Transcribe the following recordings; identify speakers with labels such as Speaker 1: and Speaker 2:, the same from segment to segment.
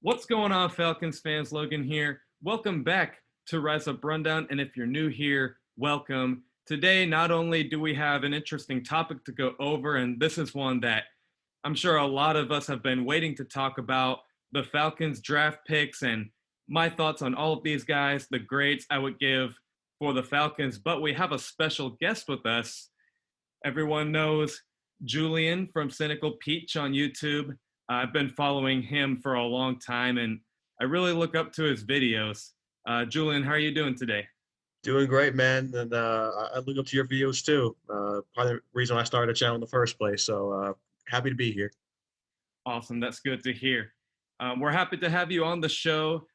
Speaker 1: What's going on, Falcons fans? Logan here. Welcome back to Rise Up Rundown. And if you're new here, welcome. Today, not only do we have an interesting topic to go over, and this is one that I'm sure a lot of us have been waiting to talk about, the Falcons draft picks and my thoughts on all of these guys, the grades I would give for the Falcons, but we have a special guest with us. Everyone knows Julian from Cynical Peach on YouTube. I've been following him for a long time, and I really look up to his videos. Julian, how are you doing today?
Speaker 2: Doing great, man. And I look up to your videos too. Part of the reason I started a channel in the first place. So happy to be here.
Speaker 1: Awesome. That's good to hear. We're happy to have you on the show.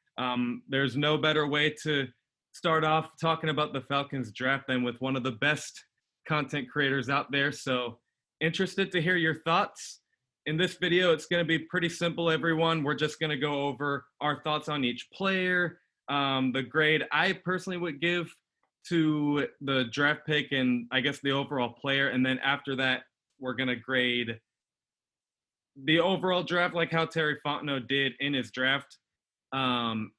Speaker 1: There's no better way to start off talking about the Falcons draft than with one of the best content creators out there. So interested to hear your thoughts. In this video, it's going to be pretty simple, everyone. We're just going to go over our thoughts on each player, the grade I personally would give to the draft pick and I guess the overall player. And then after that, we're going to grade the overall draft like how Terry Fontenot did in his draft in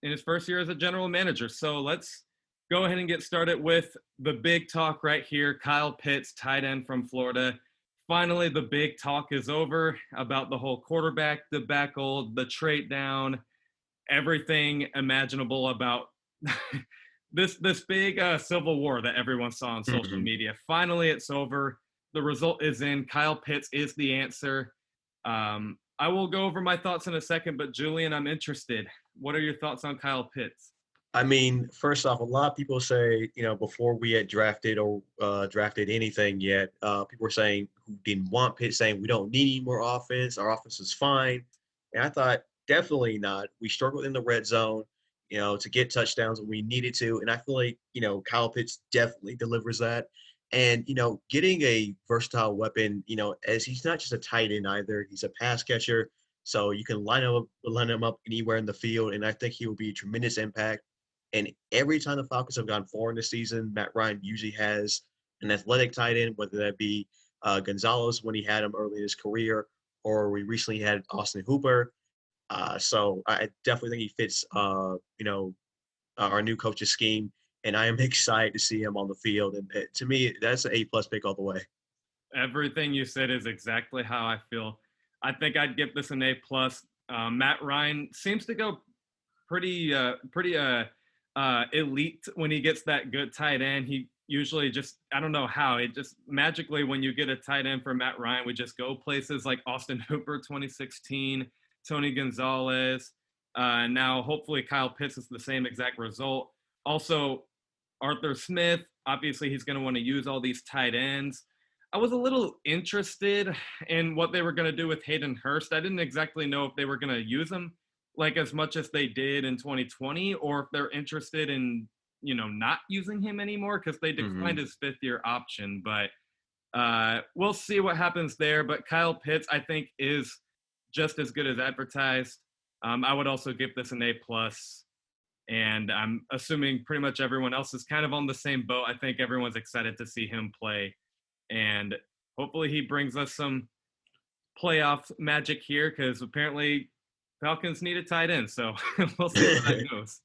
Speaker 1: his first year as a general manager. So let's go ahead and get started with the big talk right here. Kyle Pitts, tight end from Florida. Finally, the big talk is over about the whole quarterback debacle, the trade down, everything imaginable about this big civil war that everyone saw on social media. Finally, it's over. The result is in. Kyle Pitts is the answer. I will go over my thoughts in a second, but Julian, I'm interested. What are your thoughts on Kyle Pitts?
Speaker 2: I mean, first off, a lot of people say, before we had drafted or drafted anything yet, people were saying who didn't want Pitt, saying we don't need any more offense. Our offense is fine. And I thought, definitely not. We struggled in the red zone, to get touchdowns when we needed to. And I feel like, Kyle Pitts definitely delivers that. And, getting a versatile weapon, as he's not just a tight end either, he's a pass catcher. So you can line him up anywhere in the field. And I think he will be a tremendous impact. And every time the Falcons have gone forward this season, Matt Ryan usually has an athletic tight end, whether that be Gonzalez when he had him early in his career, or we recently had Austin Hooper. So I definitely think he fits, our new coach's scheme. And I am excited to see him on the field. And to me, that's an A+ pick all the way.
Speaker 1: Everything you said is exactly how I feel. I think I'd give this an A+. Matt Ryan seems to go pretty elite when he gets that good tight end. He usually just, I don't know how, it just magically when you get a tight end for Matt Ryan, we just go places like Austin Hooper 2016, Tony Gonzalez. Now, hopefully Kyle Pitts is the same exact result. Also, Arthur Smith, obviously he's going to want to use all these tight ends. I was a little interested in what they were going to do with Hayden Hurst. I didn't exactly know if they were going to use him like as much as they did in 2020, or if they're interested in, not using him anymore because they declined his fifth-year option. But we'll see what happens there. But Kyle Pitts, I think, is just as good as advertised. I would also give this an A+. And I'm assuming pretty much everyone else is kind of on the same boat. I think everyone's excited to see him play. And hopefully he brings us some playoff magic here because apparently Falcons need a tight end. So we'll see how that goes.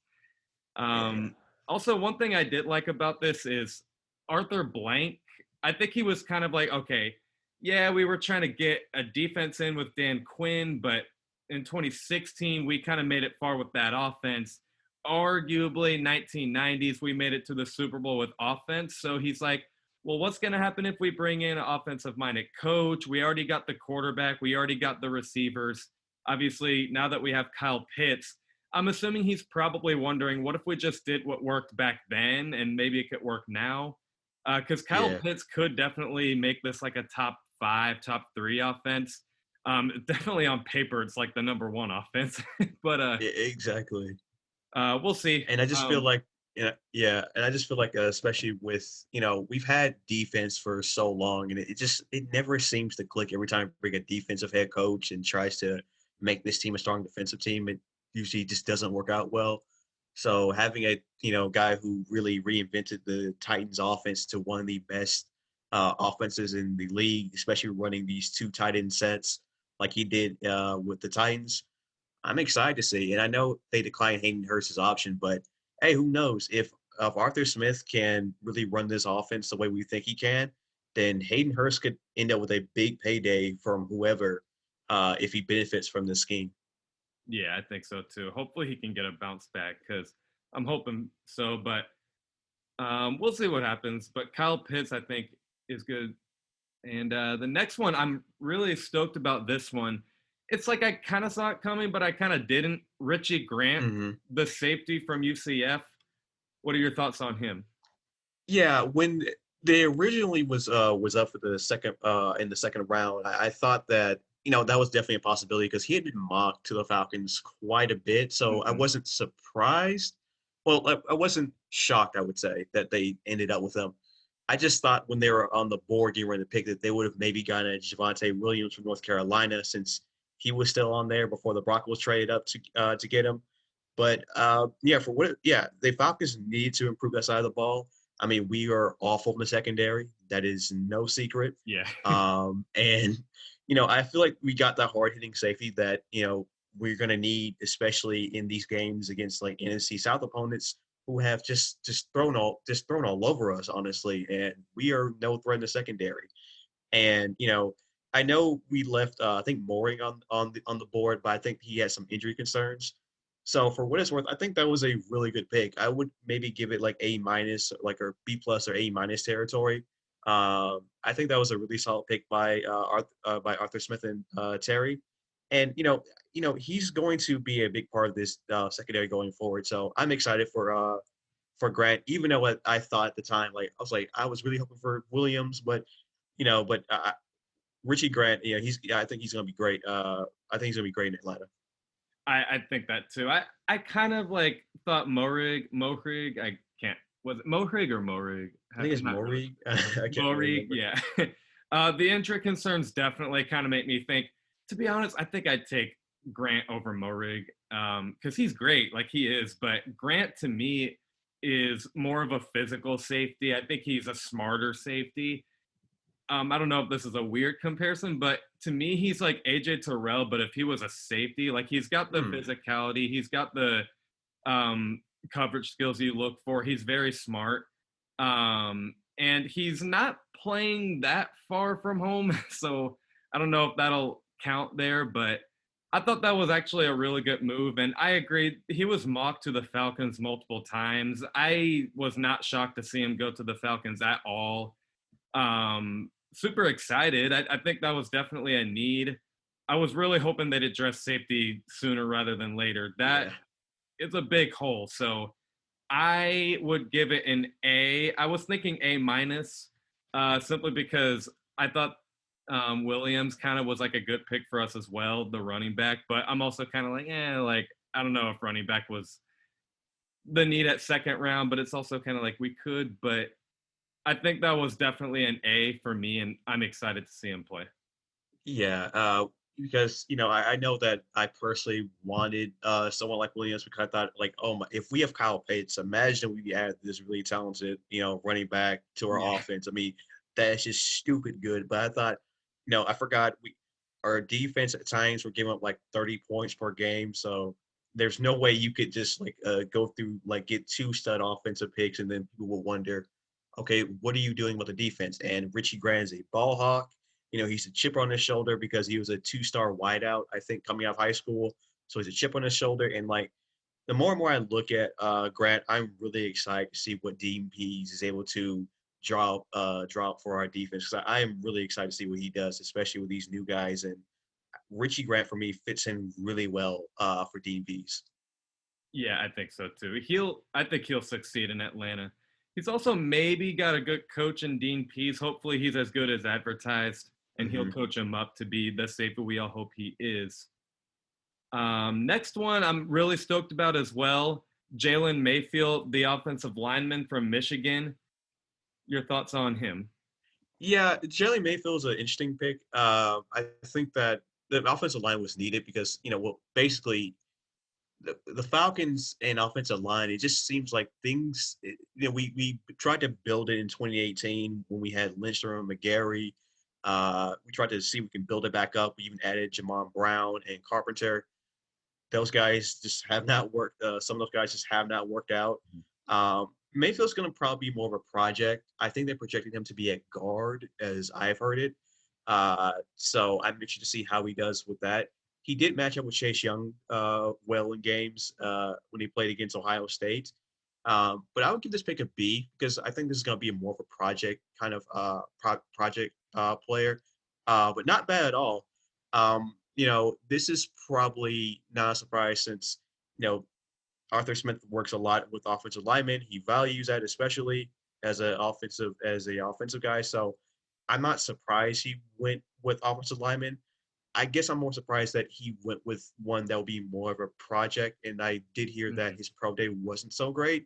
Speaker 1: Also, one thing I did like about this is Arthur Blank. I think he was kind of like, okay, yeah, we were trying to get a defense in with Dan Quinn, but in 2016, we kind of made it far with that offense. Arguably, 1990s, we made it to the Super Bowl with offense. So he's like, well, what's going to happen if we bring in an offensive-minded coach? We already got the quarterback. We already got the receivers. Obviously, now that we have Kyle Pitts, I'm assuming he's probably wondering, what if we just did what worked back then and maybe it could work now? Because Kyle Pitts could definitely make this like a top 5, top 3 offense. Definitely on paper, it's like the number 1 offense. But
Speaker 2: exactly.
Speaker 1: We'll see.
Speaker 2: And I just feel like, and I just feel like, especially with, we've had defense for so long, and it never seems to click every time we bring a defensive head coach and tries to make this team a strong defensive team. It usually just doesn't work out well. So having a, guy who really reinvented the Titans offense to one of the best offenses in the league, especially running these 2 tight end sets like he did with the Titans, I'm excited to see, and I know they declined Hayden Hurst's option, but hey, who knows if Arthur Smith can really run this offense the way we think he can, then Hayden Hurst could end up with a big payday from whoever if he benefits from this scheme.
Speaker 1: Yeah, I think so too. Hopefully he can get a bounce back because I'm hoping so, but we'll see what happens. But Kyle Pitts, I think, is good. And the next one, I'm really stoked about this one. It's like I kind of saw it coming, but I kind of didn't. Richie Grant,
Speaker 2: Hmm.
Speaker 1: the safety from UCF. What are your thoughts on him?
Speaker 2: Yeah, when they originally was up for the second in the second round, I thought that that was definitely a possibility because he had been mocked to the Falcons quite a bit, so I
Speaker 1: Mhm.
Speaker 2: wasn't surprised. Well, I wasn't shocked, I would say, that they ended up with him. I just thought when they were on the board getting ready to pick that they would have maybe gotten a Javante Williams from North Carolina since he was still on there before the Broncos traded up to get him. But yeah, the Falcons need to improve that side of the ball. I mean, we are awful in the secondary. That is no secret.
Speaker 1: Yeah.
Speaker 2: And I feel like we got that hard hitting safety that we're going to need, especially in these games against like NFC South opponents who have just thrown all over us, honestly. And we are no threat in the secondary. And I know we left I think Mooring on the board, but I think he has some injury concerns. So for what it's worth, I think that was a really good pick. I would maybe give it like A minus, like or B plus or A minus territory. I think that was a really solid pick by Arthur Smith and Terry, and he's going to be a big part of this secondary going forward. So I'm excited for Grant, even though what I thought at the time, like I was really hoping for Williams, but Richie Grant, I think he's going to be great. I think he's going to be great in Atlanta.
Speaker 1: I think that too. I kind of like thought Mohrig. I can't. Was it Mohrig or Morig?
Speaker 2: I think
Speaker 1: I'm
Speaker 2: it's
Speaker 1: not really
Speaker 2: Maury. I can't really
Speaker 1: Morig.
Speaker 2: remember.
Speaker 1: Yeah. The injury concerns definitely kind of make me think. To be honest, I think I'd take Grant over Morig because he's great, like he is. But Grant to me is more of a physical safety. I think he's a smarter safety. I don't know if this is a weird comparison, but to me, he's like AJ Terrell, but if he was a safety, like he's got the
Speaker 2: Hmm.
Speaker 1: physicality, he's got the coverage skills you look for. He's very smart, and he's not playing that far from home, so I don't know if that'll count there. But I thought that was actually a really good move, and I agree. He was mocked to the Falcons multiple times. I was not shocked to see him go to the Falcons at all. Super excited. I think that was definitely a need. I was really hoping they'd address safety sooner rather than later. That
Speaker 2: Yeah.
Speaker 1: is a big hole. So I would give it an A. I was thinking A minus, simply because I thought Williams kind of was like a good pick for us as well, the running back. But I'm also kind of like, like I don't know if running back was the need at second round, but it's also kind of like we could, but I think that was definitely an A for me, and I'm excited to see him play.
Speaker 2: Yeah, because I know that I personally wanted someone like Williams because I thought like, oh my, if we have Kyle Pitts, imagine we add this really talented running back to our
Speaker 1: Yeah.
Speaker 2: offense. I mean, that's just stupid good. But I thought, I forgot our defense at times were giving up like 30 points per game, so there's no way you could just like go through like get two stud offensive picks and then people will wonder, okay, what are you doing with the defense? And Richie Grant is a ball hawk. He's a chip on his shoulder because he was a two-star wideout, I think, coming out of high school. So he's a chip on his shoulder. And like the more and more I look at Grant, I'm really excited to see what Dean Pease is able to draw up for our defense. Because I am really excited to see what he does, especially with these new guys. And Richie Grant for me fits in really well for Dean Pease.
Speaker 1: Yeah, I think so too. I think he'll succeed in Atlanta. He's also maybe got a good coach in Dean Pease. Hopefully, he's as good as advertised, and he'll
Speaker 2: Hmm.
Speaker 1: coach him up to be the safety we all hope he is. Next one, I'm really stoked about as well. Jalen Mayfield, the offensive lineman from Michigan. Your thoughts on him?
Speaker 2: Yeah, Jalen Mayfield is an interesting pick. I think that the offensive line was needed because well, basically the Falcons and offensive line, it just seems like we tried to build it in 2018 when we had Lindstrom, McGarry. We tried to see if we can build it back up. We even added Jamon Brown and Carpenter. those guys just have not worked. Some of those guys just have not worked out. Mayfield's going to probably be more of a project. I think they're projecting him to be a guard, as I've heard it. So I'm interested to see how he does with that. He did match up with Chase Young well in games when he played against Ohio State. But I would give this pick a B because I think this is going to be more of a project kind of project player, but not bad at all. This is probably not a surprise since Arthur Smith works a lot with offensive linemen. He values that, especially as a offensive guy. So I'm not surprised he went with offensive linemen. I guess I'm more surprised that he went with one that will be more of a project. And I did hear that his pro day wasn't so great.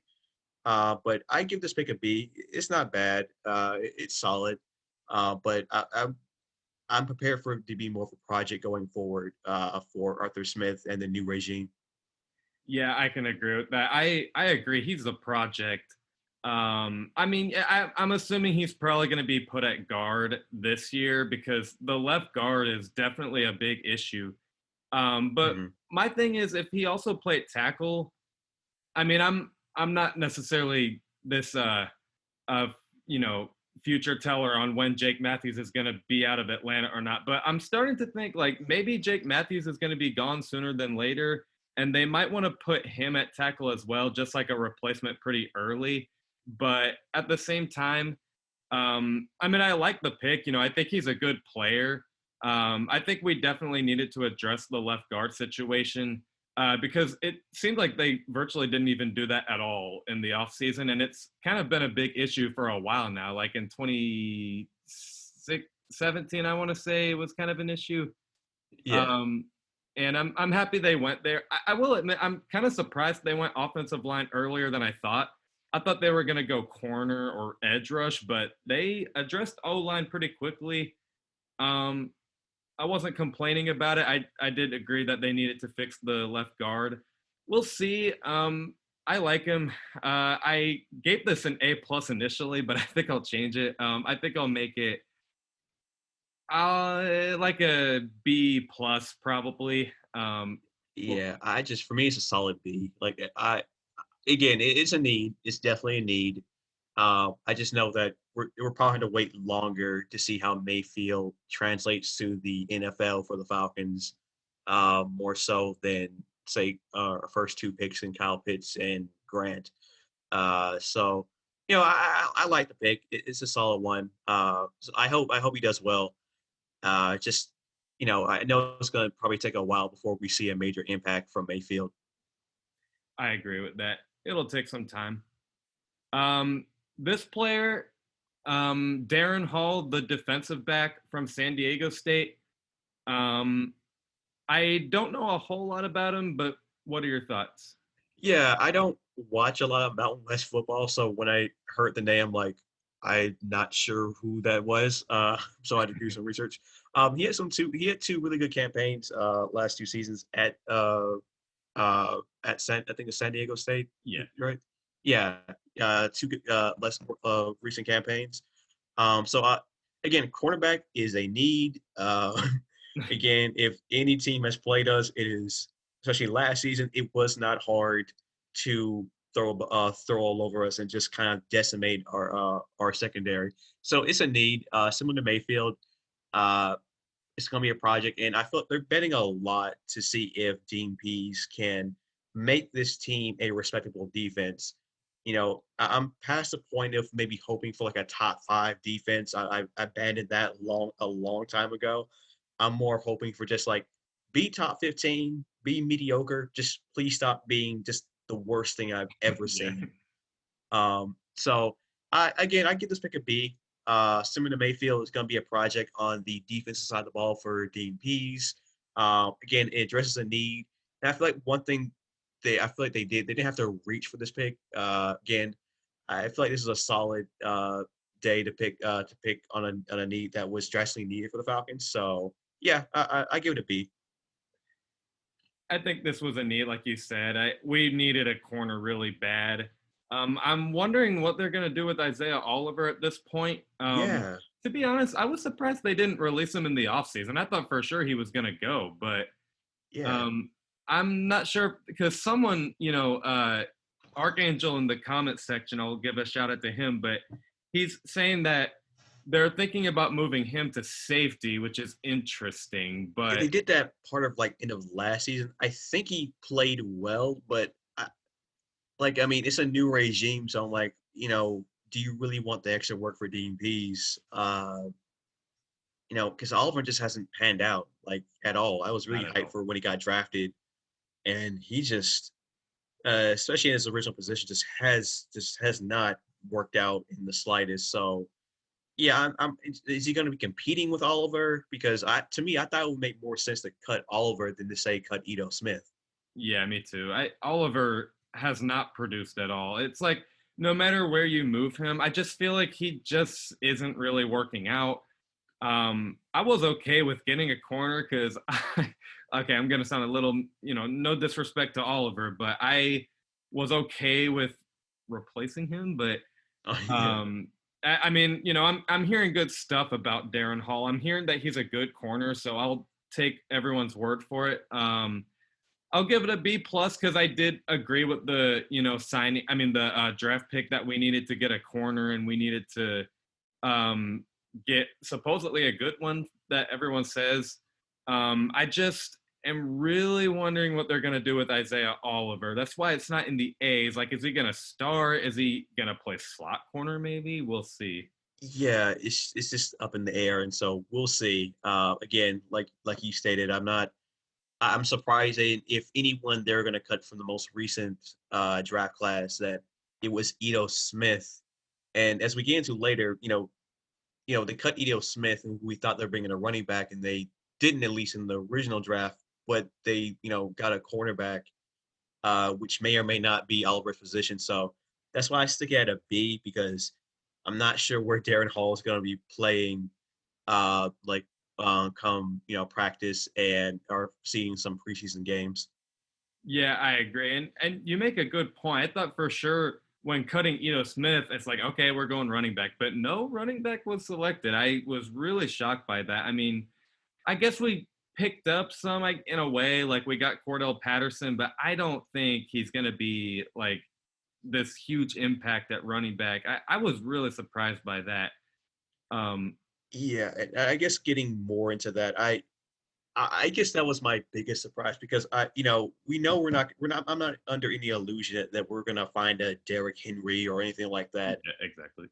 Speaker 2: But I give this pick a B. It's not bad. It's solid. But I'm prepared for it to be more of a project going forward for Arthur Smith and the new regime.
Speaker 1: Yeah, I can agree with that. I agree. He's a project. I mean, I'm assuming he's probably going to be put at guard this year because the left guard is definitely a big issue. But
Speaker 2: Hmm.
Speaker 1: my thing is, if he also played tackle, I mean, I'm not necessarily this uh you know future teller on when Jake Matthews is going to be out of Atlanta or not, but I'm starting to think like maybe Jake Matthews is going to be gone sooner than later, and they might want to put him at tackle as well, just like a replacement pretty early. But at the same time, I mean, I like the pick. I think he's a good player. I think we definitely needed to address the left guard situation because it seemed like they virtually didn't even do that at all in the offseason. And it's kind of been a big issue for a while now. Like in 2017, I want to say it was kind of an issue.
Speaker 2: Yeah.
Speaker 1: Um, and I'm happy they went there. I will admit, I'm kind of surprised they went offensive line earlier than I thought. I thought they were going to go corner or edge rush, but they addressed O line pretty quickly. Um, I wasn't complaining about it. I did agree that they needed to fix the left guard. We'll see. I like him. I gave this an A plus initially, but I think I'll change it. I think I'll make it like a B plus probably. Well,
Speaker 2: Yeah. For me, it's a solid B. Like again, it's a need. It's definitely a need. I just know that we're probably going to wait longer to see how Mayfield translates to the NFL for the Falcons, more so than say our first two picks in Kyle Pitts and Grant. So I like the pick. It's a solid one. So I hope he does well. Just I know it's going to probably take a while before we see a major impact from Mayfield.
Speaker 1: I agree with that. It'll take some time. This player, Darren Hall, the defensive back from San Diego State. Um, I don't know a whole lot about him, but what are your thoughts?
Speaker 2: Yeah, I don't watch a lot of Mountain West football, so when I heard the name, like I'm not sure who that was. So I had to do some research. He had two really good campaigns last two seasons at I think it's San Diego State,
Speaker 1: Yeah,
Speaker 2: right? Yeah, two good less recent campaigns. So again, cornerback is a need. Again, if any team has played us, it is especially last season. It was not hard to throw all over us and just kind of decimate our secondary. So it's a need. Similar to Mayfield, uh, it's going to be a project, and I feel they're betting a lot to see if Dean Pease can make this team a respectable defense. I'm past the point of maybe hoping for like a top five defense. I abandoned that a long time ago. I'm more hoping for just like be top 15, be mediocre. Just please stop being just the worst thing I've ever
Speaker 1: yeah.
Speaker 2: seen. So I give this pick a B. Similar to Mayfield, it's going to be a project on the defensive side of the ball for Dean Pease. Again, it addresses a need. And I feel like one thing I feel like they didn't have to reach for this pick. Again, I feel like this is a solid day to pick on a need that was drastically needed for the Falcons. So yeah, I give it a B.
Speaker 1: I think this was a need, like you said. We needed a corner really bad. I'm wondering what they're going to do with Isaiah Oliver at this point.
Speaker 2: Yeah,
Speaker 1: To be honest, I was surprised they didn't release him in the offseason. I thought for sure he was going to go, but
Speaker 2: yeah.
Speaker 1: um, I'm not sure because someone, Archangel in the comment section, I'll give a shout out to him, but he's saying that they're thinking about moving him to safety, which is interesting.
Speaker 2: Yeah,
Speaker 1: But
Speaker 2: they did that part of like end of last season. I think he played well, but I mean, it's a new regime, so I'm like, do you really want the extra work for DMPs? Because Oliver just hasn't panned out like at all. I was really
Speaker 1: not at
Speaker 2: hyped
Speaker 1: all.
Speaker 2: for when he got drafted, and he just, especially in his original position, just has not worked out in the slightest. So yeah, is he going to be competing with Oliver? Because to me, I thought it would make more sense to cut Oliver than to say cut Ito Smith.
Speaker 1: Yeah, me too. Oliver has not produced at all. It's like no matter where you move him, I just feel like he just isn't really working out. I was okay with getting a corner because okay, I'm gonna sound a little, no disrespect to Oliver, but I was okay with replacing him. But
Speaker 2: Oh yeah,
Speaker 1: um, I mean, I'm hearing good stuff about Darren Hall. I'm hearing that he's a good corner, so I'll take everyone's word for it. I'll give it a B plus because I did agree with the signing. I mean the draft pick that we needed to get a corner and we needed to um, get supposedly a good one that everyone says. I just am really wondering what they're going to do with Isaiah Oliver. That's why it's not in the A's. Like, is he going to start? Is he going to play slot corner? Maybe we'll see.
Speaker 2: yeah. It's just up in the air, and so we'll see. Again, like you stated, I'm surprised if anyone they're going to cut from the most recent draft class that it was Ito Smith. And as we get into later, they cut Ito Smith, and we thought they're bringing a running back, and they didn't, at least in the original draft, but they got a cornerback, which may or may not be Oliver's position. So that's why I stick at a B, because I'm not sure where Darren Hall is going to be playing, like come practice and are seeing some preseason games.
Speaker 1: Yeah, I agree. And you make a good point. I thought for sure when cutting Ito Smith, it's like, okay, we're going running back. But no running back was selected. I was really shocked by that. I mean, I guess we picked up some like in a way, like we got Cordell Patterson, but I don't think he's gonna be like this huge impact at running back. I was really surprised by that. Um,
Speaker 2: Yeah, and I guess getting more into that, I guess that was my biggest surprise, because we know we're not I'm not under any illusion that we're gonna find a Derrick Henry or anything like that.
Speaker 1: yeah, exactly.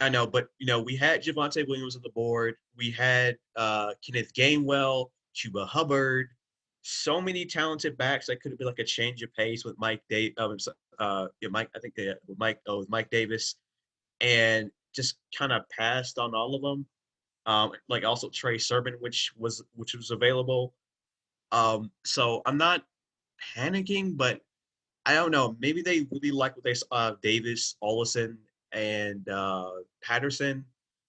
Speaker 2: I know, but we had Javonte Williams on the board. We had Kenneth Gainwell, Chuba Hubbard, so many talented backs that could have been like a change of pace with Mike Day. Yeah, Mike. I think they with Mike. Oh, with Mike Davis, and just kind of passed on all of them. Like also Trey Sermon, which was available. So I'm not panicking, but I don't know. Maybe they really like what they saw Davis, Ollison, and Patterson.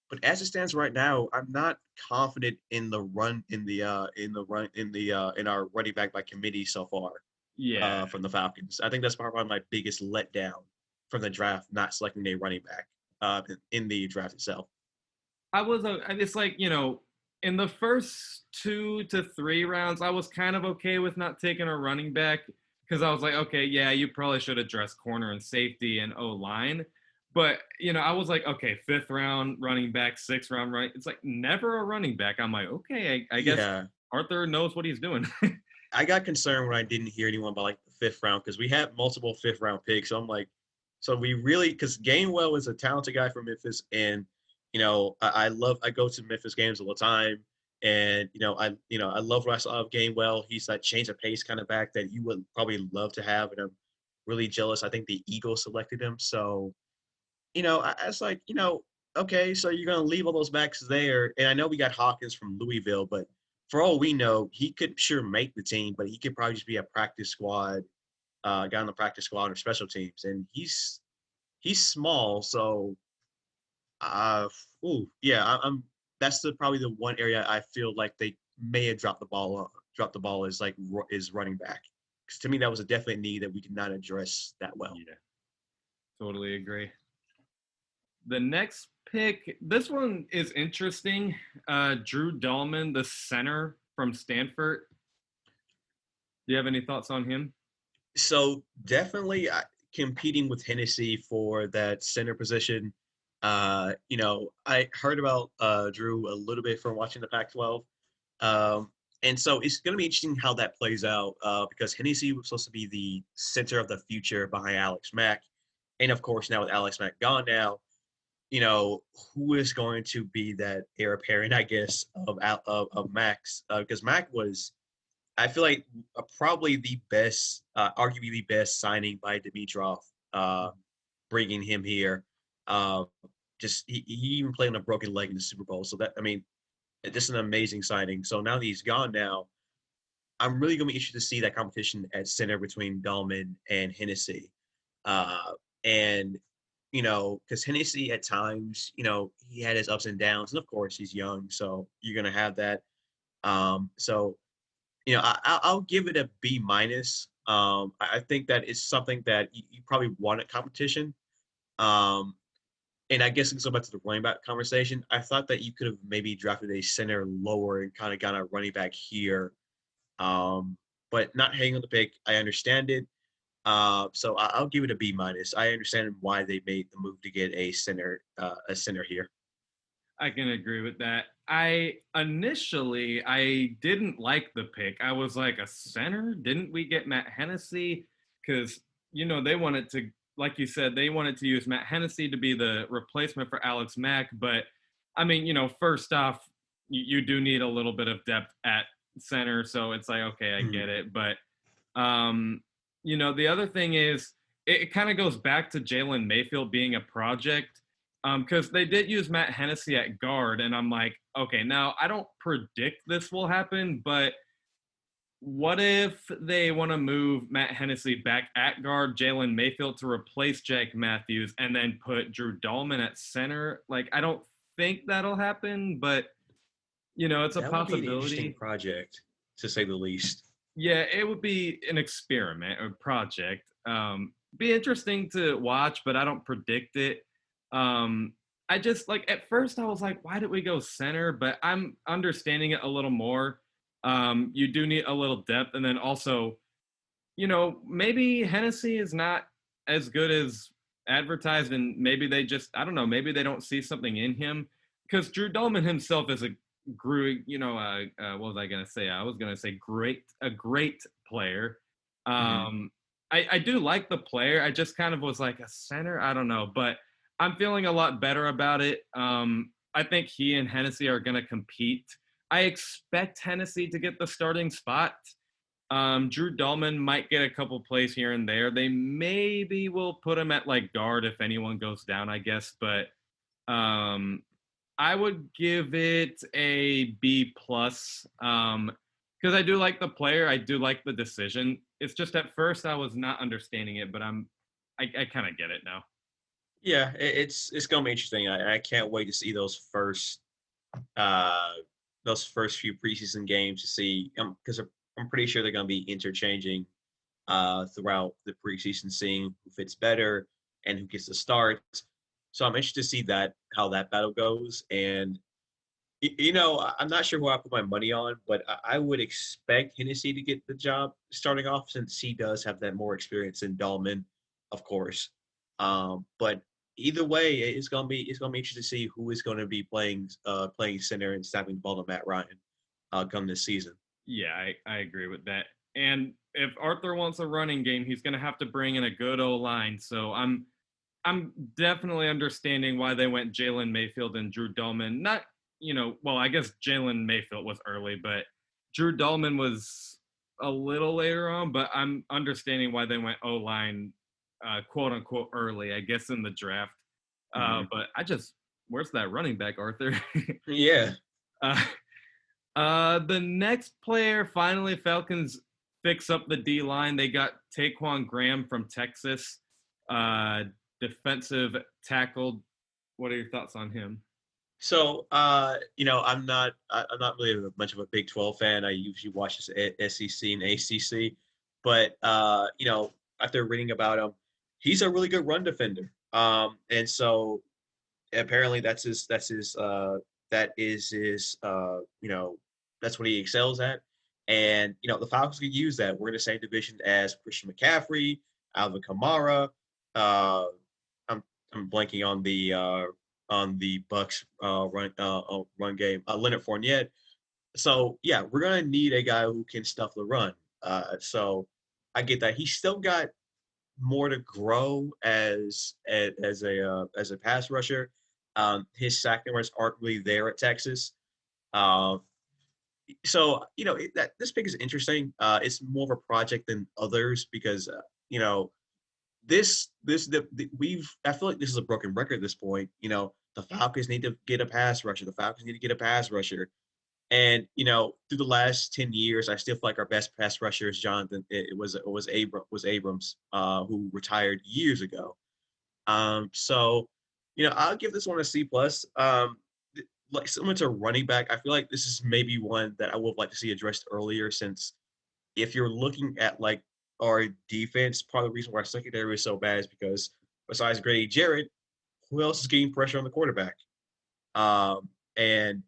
Speaker 2: But as it stands right now, I'm not confident in the run in our running back by committee so far
Speaker 1: Yeah,
Speaker 2: from the Falcons. I think that's probably my biggest letdown from the draft, not selecting a running back in the draft itself.
Speaker 1: it's like, in the first 2 to 3 rounds, I was kind of okay with not taking a running back because I was like, okay, yeah, you probably should address corner and safety and O line. But, I was like, okay, fifth round running back, sixth round running. It's like never a running back. I'm like, okay, I guess
Speaker 2: Yeah,
Speaker 1: Arthur knows what he's doing.
Speaker 2: I got concerned when I didn't hear anyone by like the fifth round, because we had multiple fifth round picks. So I'm like, so we really, because Gainwell is a talented guy from Memphis, and I go to Memphis games all the time, and I love what I saw of Gainwell. He's that change of pace kind of back that you would probably love to have, and I'm really jealous. I think the Eagles selected him, so I was like, okay, so you're gonna leave all those backs there, and I know we got Hawkins from Louisville, but for all we know, he could sure make the team, but he could probably just be a practice squad guy on the practice squad or special teams, and he's small, so uh, yeah, I'm. That's probably the one area I feel like they may have dropped the ball on. Dropped the ball is is running back, because to me that was a definite need that we did not address that well.
Speaker 1: Yeah, totally agree. The next pick, this one is interesting. Drew Dalman, the center from Stanford. Do you have any thoughts on him?
Speaker 2: So definitely competing with Hennessy for that center position. I heard about Drew a little bit from watching the Pac-12. And so it's going to be interesting how that plays out because Hennessy was supposed to be the center of the future behind Alex Mack. And of course, now with Alex Mack gone now, who is going to be that heir apparent, I guess, of Max? Because Mack was, I feel like, probably the best, arguably the best signing by Dimitrov, bringing him here. Uh, he even played on a broken leg in the Super Bowl. So that, I mean, just an amazing signing. So now that he's gone now, I'm really going to be interested to see that competition at center between Dalman and Hennessy. Uh, and, because Hennessy at times, he had his ups and downs. And of course, he's young. So you're going to have that. So, I'll give it a B minus. I think that it's something that you probably want at competition. Um, and I guess go back to the running back conversation. I thought that you could have maybe drafted a center lower and kind of got a running back here. But not hanging on the pick, I understand it. So I'll give it a B minus. I understand why they made the move to get a center here.
Speaker 1: I can agree with that. I didn't like the pick. I was like, a center? Didn't we get Matt Hennessy? Because they wanted to, like you said, they wanted to use Matt Hennessy to be the replacement for Alex Mack. But I mean, first off, you do need a little bit of depth at center, so it's like, okay, I
Speaker 2: Mhm.
Speaker 1: get it. But the other thing is, it kind of goes back to Jalen Mayfield being a project because they did use Matt Hennessy at guard, and I'm like, okay, now I don't predict this will happen, but what if they want to move Matt Hennessy back at guard, Jalen Mayfield to replace Jack Matthews, and then put Drew Dalman at center? Like, I don't think that'll happen, but it's a
Speaker 2: That would be an interesting
Speaker 1: possibility.
Speaker 2: project, to say the least.
Speaker 1: Yeah, it would be an experiment or project. Be interesting to watch, but I don't predict it. Um, I just like at first I was like, why did we go center? But I'm understanding it a little more. You do need a little depth, and then also, maybe Hennessy is not as good as advertised, and maybe they just I don't know, maybe they don't see something in him because Drew Dolman himself is a what was I gonna say? I was gonna say a great player.
Speaker 2: Mhm.
Speaker 1: I do like the player. I just kind of was like a center. I don't know, but I'm feeling a lot better about it. I think he and Hennessy are gonna compete. I expect Hennessy to get the starting spot. Drew Dalman might get a couple plays here and there. They maybe will put him at like guard if anyone goes down, I guess. But um, I would give it a B plus because I do like the player. I do like the decision. It's just at first I was not understanding it, but I kind of get it now.
Speaker 2: Yeah, it's gonna be interesting. I can't wait to see uh those first few preseason games to see because I'm pretty sure they're gonna be interchanging throughout the preseason, seeing who fits better and who gets the start. So I'm interested to see that how that battle goes. And I'm not sure who I put my money on, but I would expect Hennessy to get the job starting off since he does have that more experience in Dahlman, of course. But either way, it's gonna be interesting to see who is going to be playing center and snapping the ball to Matt Ryan come this season.
Speaker 1: Yeah, I agree with that. And if Arthur wants a running game, he's going to have to bring in a good O line. So I'm definitely understanding why they went Jalen Mayfield and Drew Dolman. Not, well, I guess Jalen Mayfield was early, but Drew Dolman was a little later on. But I'm understanding why they went O line, quote unquote, early, I guess, in the draft.
Speaker 2: Hmm.
Speaker 1: But where's that running back, Arthur?
Speaker 2: Yeah.
Speaker 1: uh, the next player, finally, Falcons fix up the D line. They got Taquan Graham from Texas, uh, defensive tackle. What are your thoughts on him?
Speaker 2: So, I'm not really much of a Big 12 fan. I usually watch this SEC and ACC, but after reading about him, he's a really good run defender. And so apparently that is his that's what he excels at. And, the Falcons can use that. We're in the same division as Christian McCaffrey, Alvin Kamara. Uh, I'm I'm blanking on the Bucks run game. Leonard Fournette. So yeah, we're gonna need a guy who can stuff the run. So I get that. He's still got more to grow as a pass rusher. His sack numbers aren't really there at Texas. Um, so that this pick is interesting. It's more of a project than others because you know we've I feel like this is a broken record at this point. The Falcons need to get a pass rusher. The Falcons need to get a pass rusher. And through the last 10 years, I still feel like our best pass rusher is Jonathan. It was Abrams, who retired years ago. So I'll give this one a C plus. Like similar to running back, I feel like this is maybe one that I would like to see addressed earlier. Since if you're looking at like our defense, part of the reason why our secondary is so bad is because besides Grady Jarrett, who else is getting pressure on the quarterback? And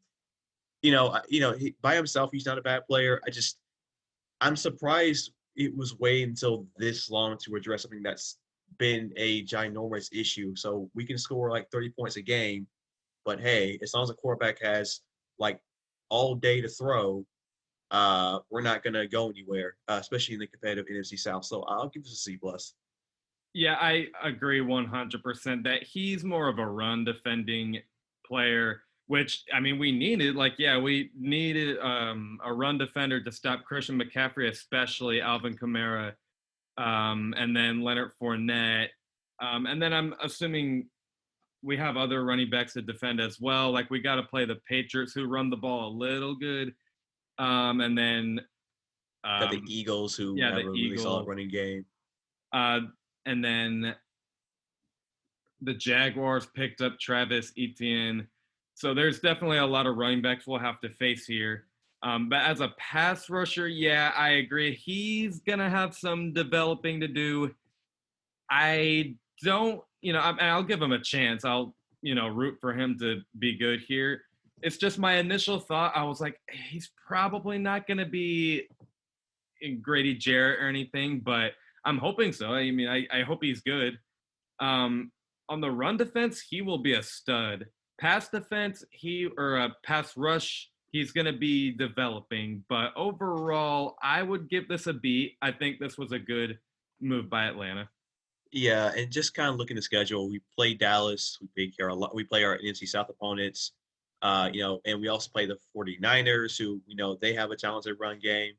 Speaker 2: by himself, he's not a bad player. I'm surprised it was waiting until this long to address something that's been a ginormous issue. So we can score like 30 points a game, but hey, as long as the quarterback has like all day to throw, we're not gonna go anywhere, especially in the competitive NFC South. So I'll give this a C plus.
Speaker 1: Yeah, I agree 100% that he's more of a run defending player, which I mean we needed. Like, yeah, we needed a run defender to stop Christian McCaffrey, especially Alvin Kamara, and then Leonard Fournette, and then I'm assuming we have other running backs to defend as well. Like we got to play the Patriots who run the ball a little good, and then
Speaker 2: Got the
Speaker 1: um,
Speaker 2: Eagles who
Speaker 1: yeah,
Speaker 2: have
Speaker 1: the
Speaker 2: a really solid
Speaker 1: Eagles,
Speaker 2: running game.
Speaker 1: uh, and then the Jaguars picked up Travis Etienne. So there's definitely a lot of running backs we'll have to face here. But as a pass rusher, yeah, I agree. He's going to have some developing to do. I don't, I'll give him a chance. I'll, root for him to be good here. It's just my initial thought. I was like, he's probably not going to be Grady Jarrett or anything, but I'm hoping so. I mean, I hope he's good. Um, on the run defense, he will be a stud. Pass defense, pass rush, he's going to be developing. But overall, I would give this a B. I think this was a good move by Atlanta.
Speaker 2: Yeah, and just kind of looking at the schedule, we play Dallas, we play our NFC South opponents, and we also play the 49ers, who, they have a talented run game.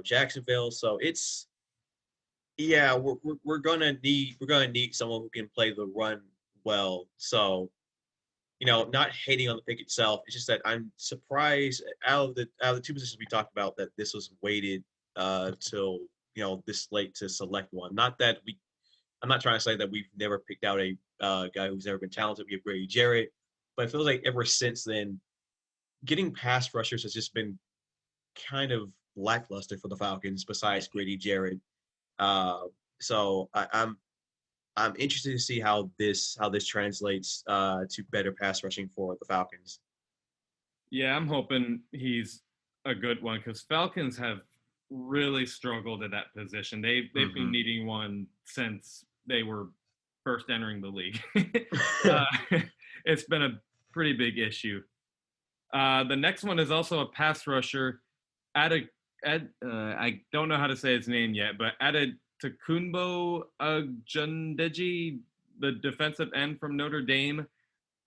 Speaker 2: Jacksonville. So it's yeah, we're gonna need someone who can play the run well. So, not hating on the pick itself. It's just that I'm surprised out of the two positions we talked about that this was weighted till this late to select one. Not that I'm not trying to say that we've never picked out a guy who's never been talented. We have Brady Jarrett, but it feels like ever since then, getting pass rushers has just been kind of lackluster for the Falcons. Besides Grady Jarrett, uh, so I'm interested to see how this translates to better pass rushing for the Falcons.
Speaker 1: Yeah, I'm hoping he's a good one because Falcons have really struggled at that position. They've been
Speaker 2: Hmm.
Speaker 1: needing one since they were first entering the league. uh, it's been a pretty big issue. The next one is also a pass rusher. I don't know how to say his name yet, but Adetukunbo Jundeji, the defensive end from Notre Dame.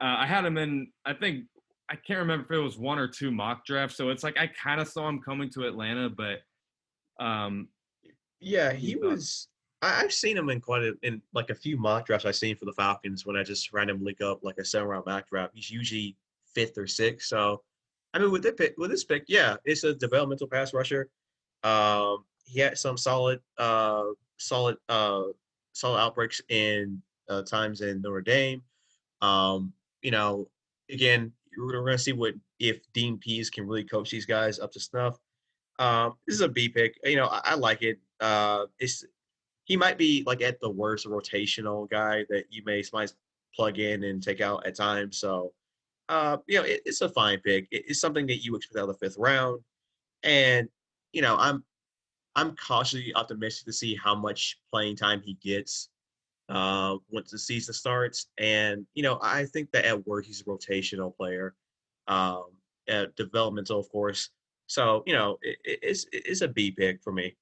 Speaker 1: I had him in, I can't remember if it was one or two mock drafts. So it's like I kind of saw him coming to Atlanta, but um,
Speaker 2: Yeah,
Speaker 1: what do
Speaker 2: he
Speaker 1: you thought?
Speaker 2: was. I've seen him in like a few mock drafts I've seen for the Falcons when I just randomly look up like a 7 round mock draft. He's usually fifth or sixth. So, I mean, with this pick, yeah, it's a developmental pass rusher. He had some solid, solid outbreaks in times in Notre Dame. Um, you know, again, we're gonna see what if Dean Pease can really coach these guys up to snuff. This is a B pick. I like it. He might be like at the worst a rotational guy that you might plug in and take out at times. So, it's a fine pick. It's something that you expect out of the fifth round. And I'm cautiously optimistic to see how much playing time he gets once the season starts. And I think that at work he's a rotational player, um, developmental, of course. So it's a B pick for me.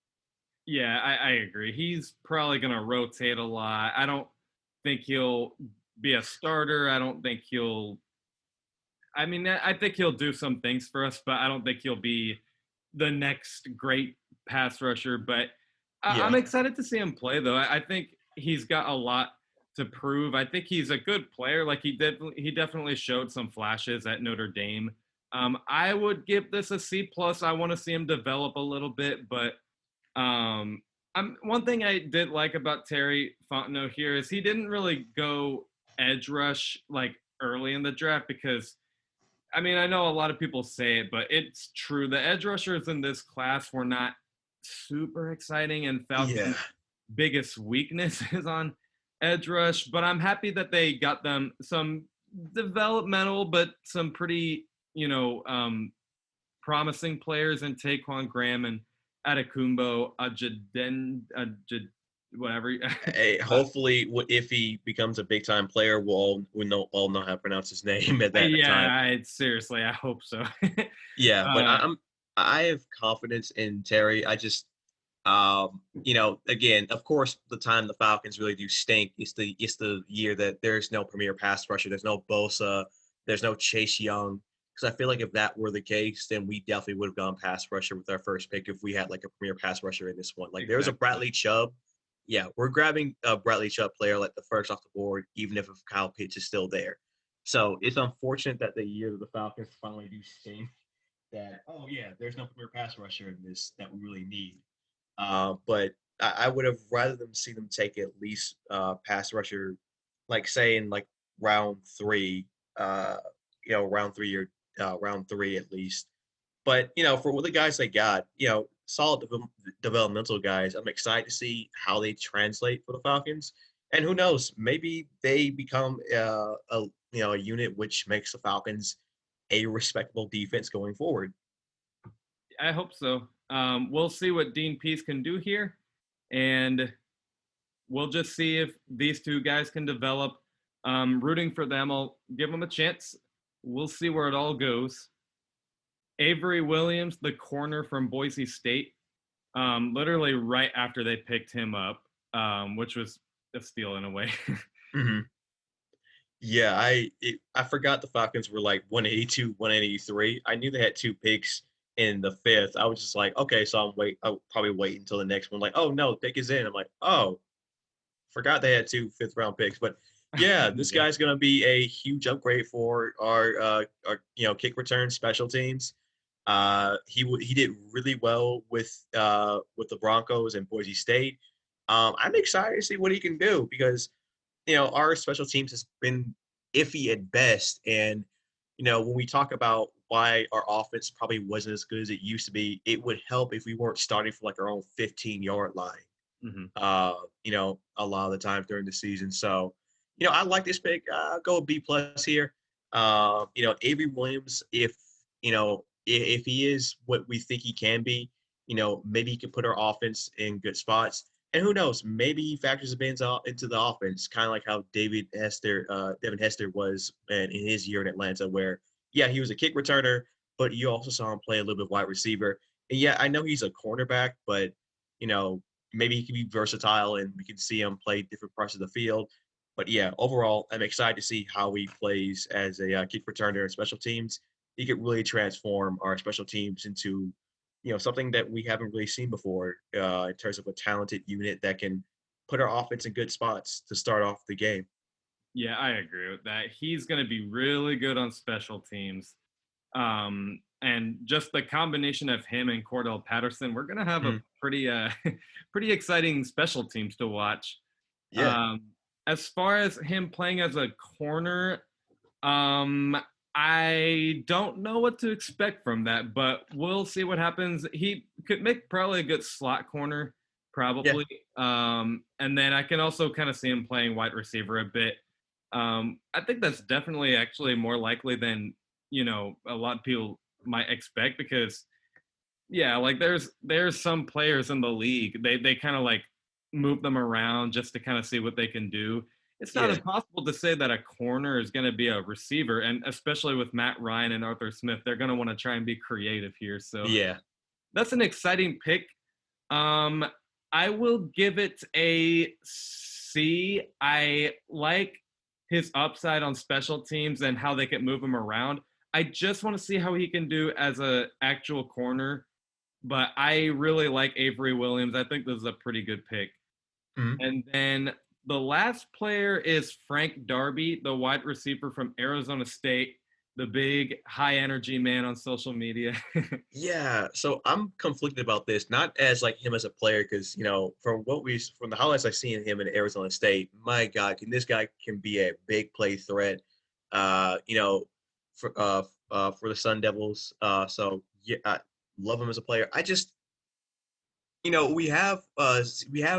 Speaker 1: Yeah, I agree. He's probably going to rotate a lot. I don't think he'll be a starter. I don't think he'll. I mean, I think he'll do some things for us, but I don't think he'll be the next great pass rusher. But I'm
Speaker 2: Yeah,
Speaker 1: excited to see him play, though. I think he's got a lot to prove. I think he's a good player. Like he definitely showed some flashes at Notre Dame. I would give this a C plus. I want to see him develop a little bit, but one thing I did like about Terry Fontenot here is he didn't really go edge rush like early in the draft because I mean I know a lot of people say it, but it's true. The edge rushers in this class were not super exciting, and
Speaker 2: yeah,
Speaker 1: Falcons' biggest weakness is on edge rush. But I'm happy that they got them some developmental, but some pretty promising players in Taquan Graham and Adekumbo, whatever.
Speaker 2: Hey,
Speaker 1: uh,
Speaker 2: hopefully, if he becomes a big time player, we'll all know how to pronounce his name at that time.
Speaker 1: yeah, seriously, I hope so.
Speaker 2: Yeah, but
Speaker 1: uh,
Speaker 2: I have confidence in Terry. I just again, of course, the time the Falcons really do stink is the year that there's no premier pass rusher, there's no Bosa, there's no Chase Young. Because I feel like if that were the case, then we definitely would have gone pass rusher with our first pick if we had like a premier pass rusher in this one. Like there was a
Speaker 1: exactly.
Speaker 2: Bradley Chubb. Yeah, we're grabbing a Bradley Chubb player like the first off the board, even if Kyle Pitts is still there. So it's unfortunate that the year that the Falcons finally do stink that, oh yeah, there's no premier pass rusher in this that we really need. But I would have rather them see them take at least pass rusher, like say in like round three, round three or round three at least. But for what the guys they got, solid developmental guys. I'm excited to see how they translate for the Falcons. And who knows, maybe they become a unit which makes the Falcons a respectable defense going forward.
Speaker 1: I hope so. We'll see what Dean Pease can do here, and we'll just see if these two guys can develop. Rooting for them. I'll give them a chance. We'll see where it all goes. Avery Williams, the corner from Boise State, literally right after they picked him up, which was a steal in a way.
Speaker 2: Mhm. Yeah, I forgot the Falcons were like 182, 183. I knew they had two picks in the fifth. I was just like, okay, so I'll probably wait until the next one. Like, oh no, the pick is in. I'm like, oh, forgot they had two fifth round picks. But yeah, this
Speaker 1: Yeah.
Speaker 2: guy's gonna be a huge upgrade for our kick return special teams. He did really well with the Broncos and Boise State. I'm excited to see what he can do because our special teams has been iffy at best. And, when we talk about why our offense probably wasn't as good as it used to be, it would help if we weren't starting from like our own 15-yard line,
Speaker 1: Mhm.
Speaker 2: a lot of the times during the season. So, I like this pick. Go B plus here. Avery Williams, if he is what we think he can be, maybe he can put our offense in good spots. And who knows? Maybe he factors into the offense, kind of like how Devin Hester was in his year in Atlanta, where yeah, he was a kick returner, but you also saw him play a little bit wide receiver. And yeah, I know he's a cornerback, but you know maybe he can be versatile, and we can see him play different parts of the field. But yeah, overall, I'm excited to see how he plays as a kick returner and special teams. He could really transform our special teams into something that we haven't really seen before in terms of a talented unit that can put our offense in good spots to start off the game.
Speaker 1: Yeah, I agree with that. He's going to be really good on special teams. And just the combination of him and Cordell Patterson, we're going to have a
Speaker 2: Mhm.
Speaker 1: pretty pretty exciting special teams to watch.
Speaker 2: Yeah,
Speaker 1: Um, as far as him playing as a corner, um, I don't know what to expect from that, but we'll see what happens. He could make probably a good slot corner,
Speaker 2: yeah,
Speaker 1: probably. And then I can also kind of see him playing wide receiver a bit. I think that's definitely actually more likely than a lot of people might expect because Yeah, like there's some players in the league. They kind of like move them around just to kind of see what they can do. It's not
Speaker 2: Yeah,
Speaker 1: impossible to say that a corner is going to be a receiver, and especially with Matt Ryan and Arthur Smith, they're going to want to try and be creative here. So
Speaker 2: yeah.
Speaker 1: that's an exciting pick. Um, I will give it a C. I like his upside on special teams and how they can move him around. I just want to see how he can do as a actual corner, but I really like Avery Williams. I think this is a pretty good pick.
Speaker 2: Mhm.
Speaker 1: And then the last player is Frank Darby, the wide receiver from Arizona State, the big high energy man on social media.
Speaker 2: Yeah, so I'm conflicted about this, not as like him as a player, because from the highlights I've seen of him in Arizona State, my God, this guy can be a big play threat. Uh, you know, for the Sun Devils. So yeah, I love him as a player. I just we have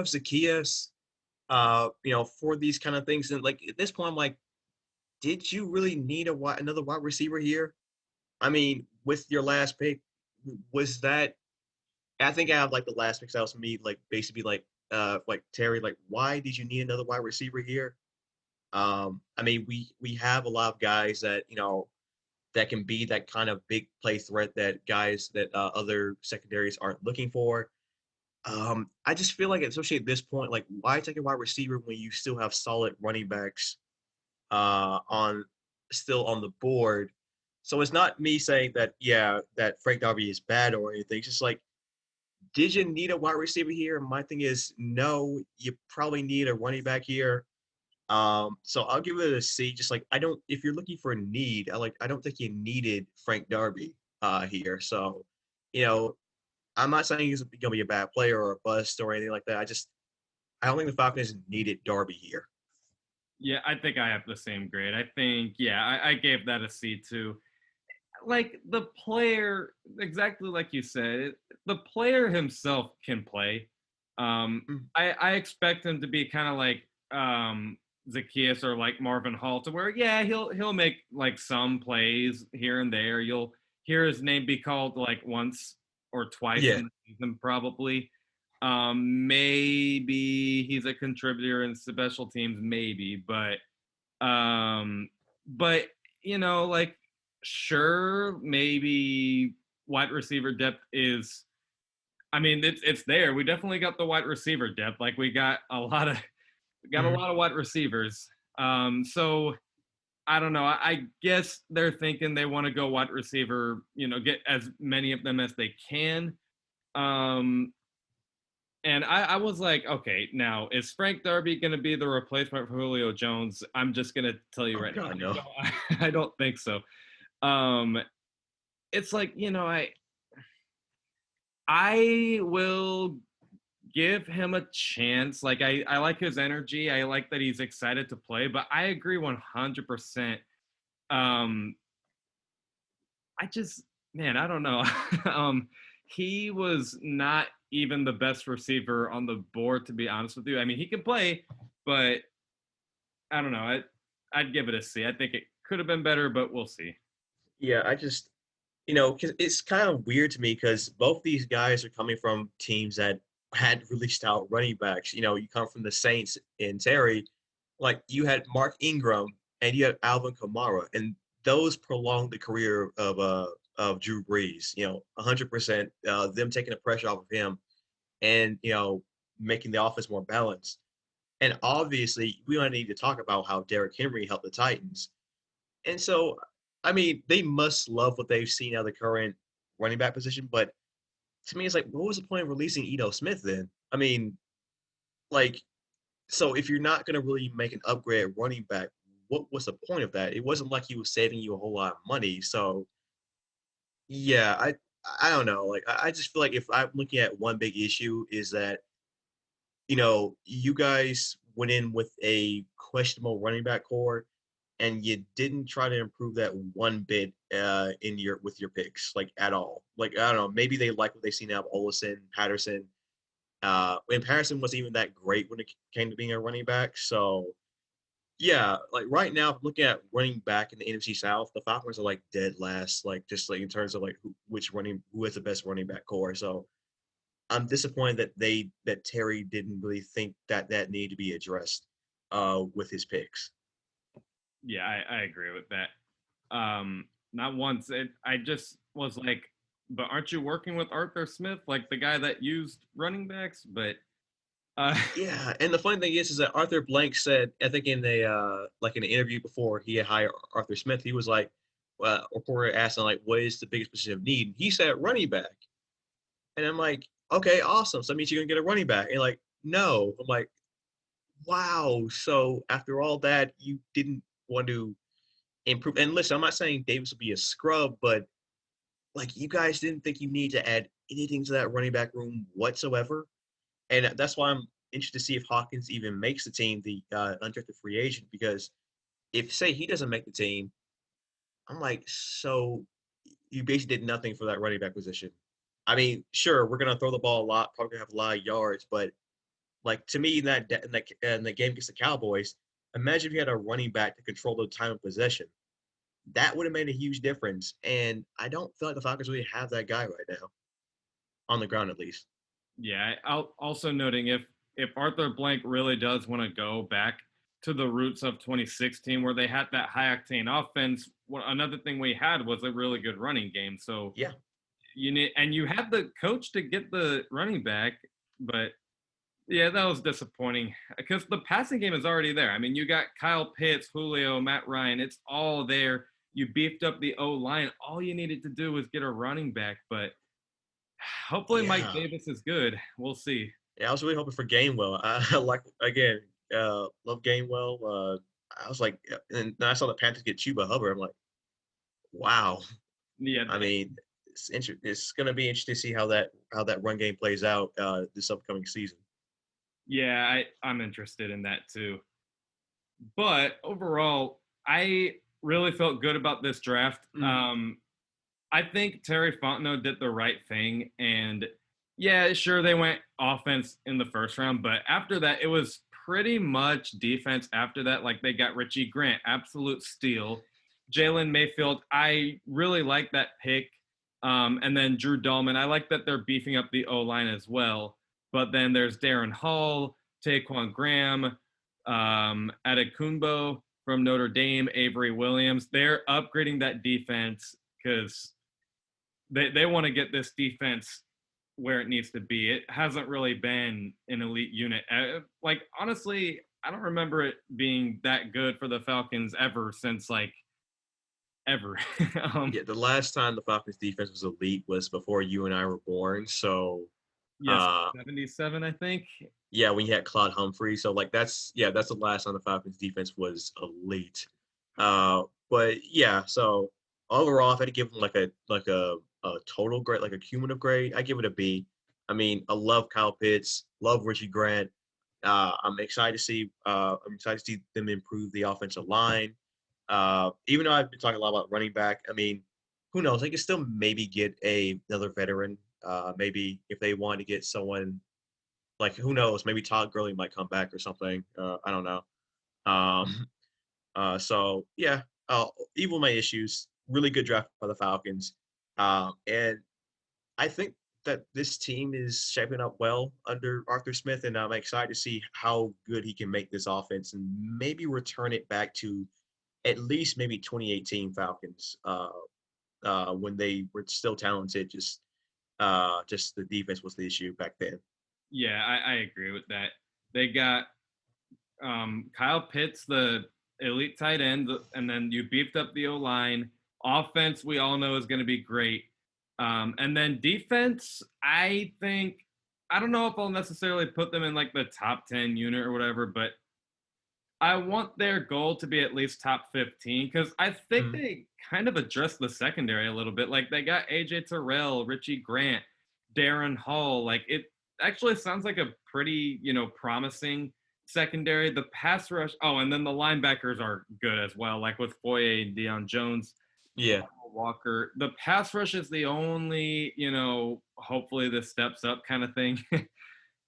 Speaker 2: Zacchaeus, for these kind of things, and like at this point, I'm like, did you really need another wide receiver here? I mean, with your last pick, was that I think out of like the last picks, that was me, like basically like Terry, like why did you need another wide receiver here? I mean, we have a lot of guys that that can be that kind of big play threat that guys that other secondaries aren't looking for. I just feel like, especially at this point, like why take a wide receiver when you still have solid running backs on still on the board? So it's not me saying that that Frank Darby is bad or anything. It's just like, did you need a wide receiver here? My thing is no, you probably need a running back here. So I'll give it a C. Just like I don't, if you're looking for a need, I don't think you needed Frank Darby here. So, you know, I'm not saying he's gonna be a bad player or a bust or anything like that. I don't think the Falcons needed Darby here.
Speaker 1: Yeah, I think I have the same grade. I think, yeah, I gave that a C too. Like the player, exactly like you said, the player himself can play.
Speaker 2: Mm,
Speaker 1: I expect him to be kind of like Zacchaeus or like Marvin Hall, to where yeah, he'll make like some plays here and there. You'll hear his name be called like once or twice
Speaker 2: yeah,
Speaker 1: in the season, probably. Maybe he's a contributor in special teams, maybe, um, but like sure, maybe wide receiver depth is. I mean, it's there. We definitely got the wide receiver depth. Like we got a
Speaker 2: mhm.
Speaker 1: lot of wide receivers. So I don't know. I guess they're thinking they want to go wide receiver. Get as many of them as they can. Um, and I was like, okay, now is Frank Darby going to be the replacement for Julio Jones? I'm just going to tell you
Speaker 2: Oh
Speaker 1: right
Speaker 2: God, no.
Speaker 1: now, I don't think so. Um, it's like I will give him a chance. Like I like his energy. I like that he's excited to play. But I agree 100%. Um, I just man, I don't know. He was not even the best receiver on the board, to be honest with you. I mean, he can play, but I don't know. I'd give it a C. I think it could have been better, but we'll see.
Speaker 2: Yeah, I just 'cause it's kind of weird to me because both these guys are coming from teams that had really stout running backs. You come from the Saints and Terry, like you had Mark Ingram and you had Alvin Kamara, and those prolonged the career of Drew Brees. 100%. Them taking the pressure off of him and making the offense more balanced. And obviously, we don't need to talk about how Derrick Henry helped the Titans. And so, I mean, they must love what they've seen out of the current running back position. But to me, it's like, what was the point of releasing Ito Smith then? I mean, like, so if you're not going to really make an upgrade at running back, what was the point of that? It wasn't like he was saving you a whole lot of money. So, yeah, I don't know. Like, I just feel like if I'm looking at one big issue is that you guys went in with a questionable running back core, and you didn't try to improve that one bit in your with your picks, like at all. Like I don't know, maybe they like what they see now of Olsen, Patterson. And Patterson wasn't even that great when it came to being a running back. So Yeah, like right now, looking at running back in the NFC South, the Falcons are like dead last, like just like in terms of like who has the best running back core. So I'm disappointed that Terry didn't really think that that needed to be addressed with his picks.
Speaker 1: Yeah, I agree with that. Not once. I just was like, but aren't you working with Arthur Smith, like the guy that used running backs? But uh,
Speaker 2: Yeah, and the funny thing is that Arthur Blank said, I think in a like in an interview before he had hired Arthur Smith, he was like, reporter asked him like, what is the biggest position of need? He said running back, and I'm like, okay, awesome. So that means you're gonna get a running back. And like, no, I'm like, wow. So after all that, you didn't want to improve. And listen, I'm not saying Davis will be a scrub, but like you guys didn't think you need to add anything to that running back room whatsoever. And that's why I'm interested to see if Hawkins even makes the team, the undrafted free agent, because if say he doesn't make the team, I'm like, so you basically did nothing for that running back position. I mean, sure, we're gonna throw the ball a lot, probably gonna have a lot of yards, but like to me, in the game against the Cowboys, imagine if you had a running back to control the time of possession. That would have made a huge difference. And I don't feel like the Falcons really have that guy right now on the ground, at least.
Speaker 1: yeah, also noting if Arthur Blank really does want to go back to the roots of 2016, where they had that high octane offense, another thing we had was a really good running game. So
Speaker 2: Yeah,
Speaker 1: you need, and you had the coach to get the running back, but yeah, that was disappointing because the passing game is already there. I mean, you got Kyle Pitts, Julio, Matt Ryan. It's all there. You beefed up the O line. All you needed to do was get a running back, but hopefully Mike
Speaker 2: yeah.
Speaker 1: Davis is good. We'll see.
Speaker 2: Yeah, I was really hoping for Gainwell. I like again, love Gainwell. I was like, and then I saw the Panthers get Chuba Hubbard. I'm like, wow.
Speaker 1: Yeah,
Speaker 2: I mean, it's going to be interesting to see how that run game plays out this upcoming season.
Speaker 1: yeah, I'm interested in that too. But overall, I really felt good about this draft.
Speaker 2: Mm,
Speaker 1: I think Terry Fontenot did the right thing. And yeah, sure, they went offense in the first round, but after that, it was pretty much defense after that. Like they got Richie Grant, absolute steal. Jalen Mayfield, I really like that pick. And then Drew Dalman, I like that they're beefing up the O line as well. But then there's Darren Hall, Taquan Graham, Adekunbo from Notre Dame, Avery Williams. They're upgrading that defense because they want to get this defense where it needs to be. It hasn't really been an elite unit. Like honestly, I don't remember it being that good for the Falcons ever since like ever.
Speaker 2: yeah, the last time the Falcons defense was elite was before you and I were born. So,
Speaker 1: Yes,
Speaker 2: uh,
Speaker 1: 77, I think.
Speaker 2: yeah, when you had Claude Humphrey. So like that's the last time the Falcons defense was elite. But yeah, so overall, if I had to give them a total grade, like a cumulative grade, I give it a B. I mean, I love Kyle Pitts, love Richie Grant. I'm excited to see them improve the offensive line. Even though I've been talking a lot about running back, I mean, who knows? They could still maybe get another veteran. Maybe if they want to get someone like who knows, maybe Todd Gurley might come back or something. I don't know. Um, so yeah, even my issues, really good draft by the Falcons, and I think that this team is shaping up well under Arthur Smith, and I'm excited to see how good he can make this offense and maybe return it back to at least maybe 2018 Falcons when they were still talented. Just the defense was the issue back then.
Speaker 1: Yeah, I agree with that. They got Kyle Pitts, the elite tight end, and then you beefed up the O line. Offense, we all know is going to be great. And then defense, I think I don't know if I'll necessarily put them in like the top 10 unit or whatever, but I want their goal to be at least top 15 because I think
Speaker 2: Mm,
Speaker 1: they kind of addressed the secondary a little bit. Like they got AJ Terrell, Richie Grant, Darren Hall. Like it actually sounds like a pretty, promising secondary. The pass rush, oh, and then the linebackers are good as well, like with Foye and Deion Jones,
Speaker 2: yeah.
Speaker 1: Walker. The pass rush is the only, hopefully this steps up kind of thing.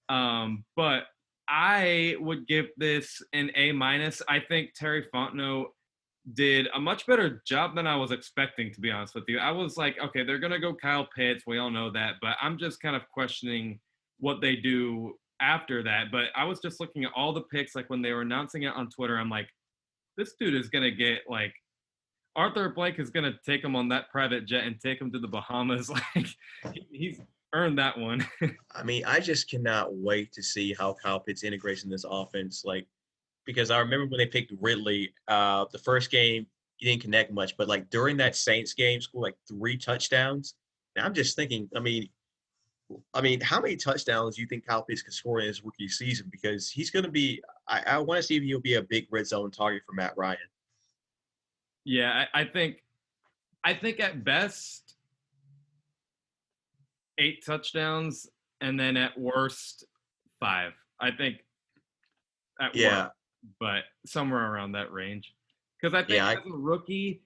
Speaker 1: But I would give this an A minus. I think Terry Fontenot did a much better job than I was expecting, to be honest with you. I was like, okay, they're gonna go Kyle Pitts. We all know that, but I'm just kind of questioning what they do after that. But I was just looking at all the picks, like when they were announcing it on Twitter. I'm like, this dude is gonna get like Arthur Blank is gonna take him on that private jet and take him to the Bahamas. Like he's earned that one.
Speaker 2: I mean, I just cannot wait to see how Kyle Pitts integrates in this offense. Like, because I remember when they picked Ridley, the first game he didn't connect much, but like during that Saints game, scored like 3 touchdowns. And I'm just thinking, I mean, how many touchdowns do you think Kyle Pitts could score in his rookie season? Because he's going to be, I want to see if he'll be a big red zone target for Matt Ryan.
Speaker 1: Yeah, I think at best 8 touchdowns, and then at worst 5. I think at
Speaker 2: Yeah,
Speaker 1: worst, but somewhere around that range. Because I think
Speaker 2: yeah,
Speaker 1: as a rookie,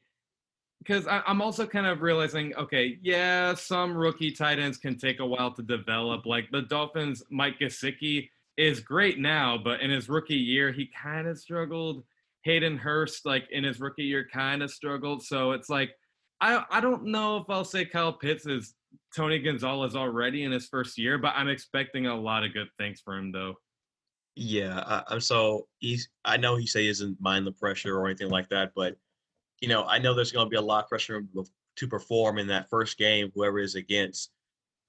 Speaker 1: because I'm also kind of realizing, okay, yeah, some rookie tight ends can take a while to develop. Like the Dolphins, Mike Gesicki is great now, but in his rookie year, he kind of struggled. Hayden Hurst, like in his rookie year, kind of struggled. So it's like, I don't know if I'll say Kyle Pitts is Tony Gonzalez already in his first year, but I'm expecting a lot of good things for him, though.
Speaker 2: yeah. I'm so I know he say he doesn't mind the pressure or anything like that, but I know there's going to be a lot of pressure to perform in that first game, whoever is against.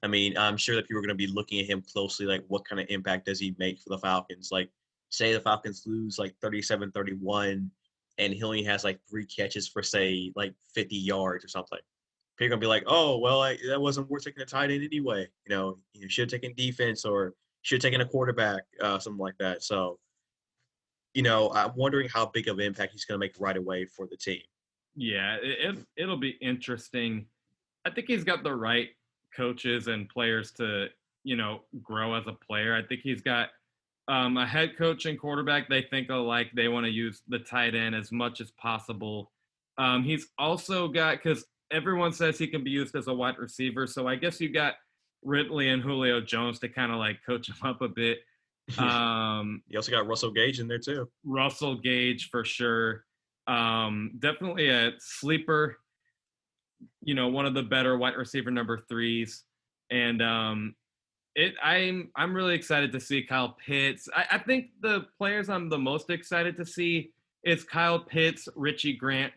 Speaker 2: I mean, I'm sure that people are going to be looking at him closely, like what kind of impact does he make for the Falcons? Like, say the Falcons lose like 37-31, and he only has like 3 catches for, say, like 50 yards or something. People are going to be like, oh, well, that wasn't worth taking a tight end anyway. You should have taken defense or should have taken a quarterback, something like that. So, I'm wondering how big of an impact he's going to make right away for the team.
Speaker 1: Yeah, it'll be interesting. I think he's got the right coaches and players to, grow as a player. I think he's got a head coach and quarterback they think alike. They want to use the tight end as much as possible. He's also got, because everyone says he can be used as a wide receiver. So I guess you got Ridley and Julio Jones to kind of like coach him up a bit.
Speaker 2: You also got Russell Gage in there too.
Speaker 1: Russell Gage for sure. Definitely a sleeper, one of the better wide receiver number threes. And I'm really excited to see Kyle Pitts. I think the players I'm the most excited to see is Kyle Pitts, Richie Grant,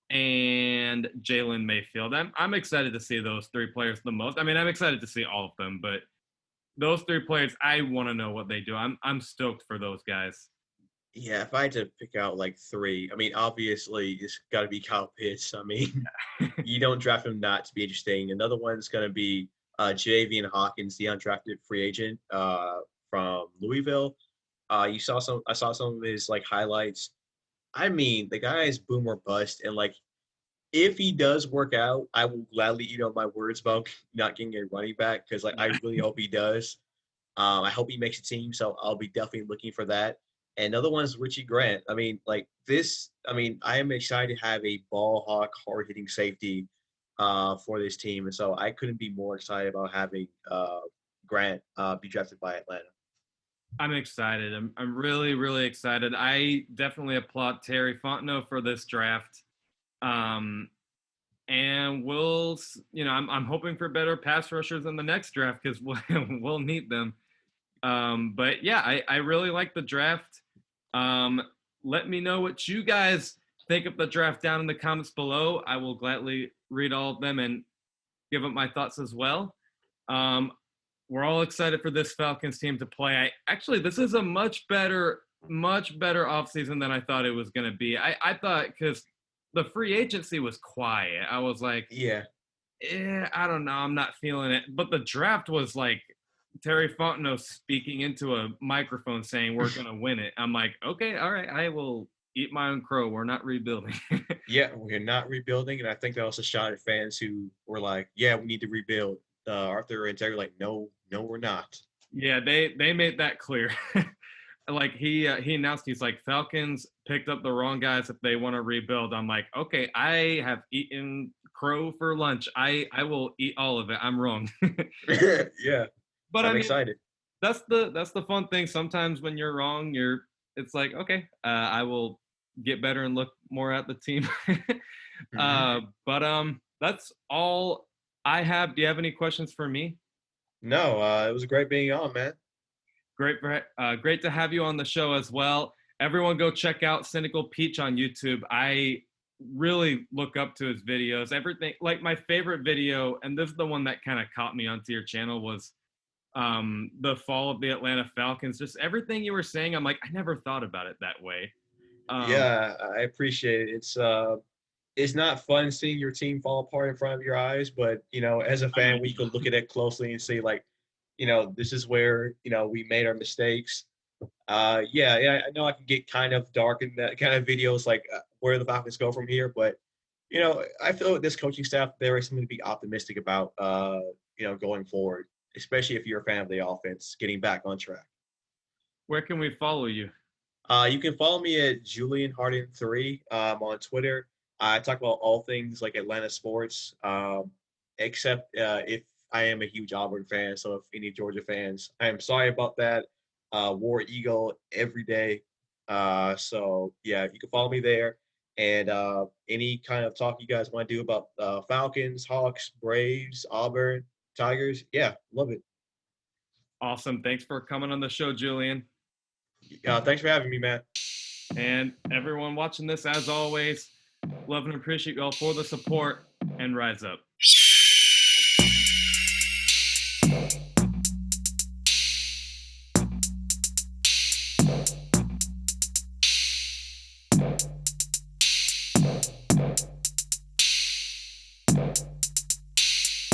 Speaker 1: and Jalen Mayfield. I'm excited to see those 3 players the most. I mean, I'm excited to see all of them, but those 3 players, I want to know what they do. I'm stoked for those guys.
Speaker 2: Yeah, if I had to pick out like 3, I mean, obviously it's got to be Kyle Pitts. I mean, you don't draft him not to be interesting. Another one's going to be Javian Hawkins, the undrafted free agent from Louisville. I saw some of his like highlights. I mean, the guy is boom or bust, and like if he does work out, I will gladly eat on my words about not getting a running back because like I really hope he does. I hope he makes a team, so I'll be definitely looking for that. And another one is Richie Grant. I mean, like this. I mean, I am excited to have a ball hawk, hard hitting safety for this team, and so I couldn't be more excited about having Grant be drafted by Atlanta.
Speaker 1: I'm excited. I'm really, really excited. I definitely applaud Terry Fontenot for this draft. Um, and I'm hoping for better pass rushers in the next draft because we'll need them. But yeah, I really like the draft. Let me know what you guys think of the draft down in the comments below. I will gladly read all of them and give up my thoughts as well. We're all excited for this Falcons team to play. This is a much better offseason than I thought it was going to be. I thought because the free agency was quiet. I was like,
Speaker 2: Yeah.
Speaker 1: I don't know. I'm not feeling it. But the draft was like Terry Fontenot speaking into a microphone saying we're going to win it. I'm like, okay, all right. I will eat my own crow. We're not rebuilding.
Speaker 2: Yeah, we're not rebuilding. And I think that also shot at fans who were like, yeah, we need to rebuild. Arthur and Terry were like, no, we're not.
Speaker 1: Yeah, they made that clear. Like he announced, he's like, Falcons picked up the wrong guys if they want to rebuild. I'm like, okay, I have eaten crow for lunch. I will eat all of it. I'm wrong.
Speaker 2: Yeah,
Speaker 1: But
Speaker 2: I'm
Speaker 1: I mean,
Speaker 2: excited.
Speaker 1: that's the fun thing. Sometimes when you're wrong, it's like, okay, I will get better and look more at the team.
Speaker 2: Hmm.
Speaker 1: But that's all I have. Do you have any questions for me?
Speaker 2: No, it was great being on, man.
Speaker 1: Great to have you on the show as well. Everyone, go check out Cynical Peach on YouTube. I really look up to his videos. Everything, like my favorite video, and this is the one that kind of caught me onto your channel, was the fall of the Atlanta Falcons. Just everything you were saying, I'm like, I never thought about it that way. Um,
Speaker 2: Yeah, I appreciate it. It's not fun seeing your team fall apart in front of your eyes, but as a fan, we could look at it closely and see like, this is where we made our mistakes. Yeah, yeah, I know I can get kind of dark in that kind of videos, like where the Falcons go from here, but I feel with this coaching staff, there is something to be optimistic about. Going forward, especially if you're a fan of the offense getting back on track.
Speaker 1: where can we follow you?
Speaker 2: You can follow me at Julian Harden 3 on Twitter. I talk about all things like Atlanta sports, except if I am a huge Auburn fan. So if any Georgia fans, I am sorry about that. War Eagle every day. So yeah, if you can follow me there, and any kind of talk you guys want to do about Falcons, Hawks, Braves, Auburn, Tigers, yeah, love it.
Speaker 1: Awesome. Thanks for coming on the show, Julian.
Speaker 2: Thanks for having me, man.
Speaker 1: And everyone watching this, as always, love and appreciate you all for the support, and rise up.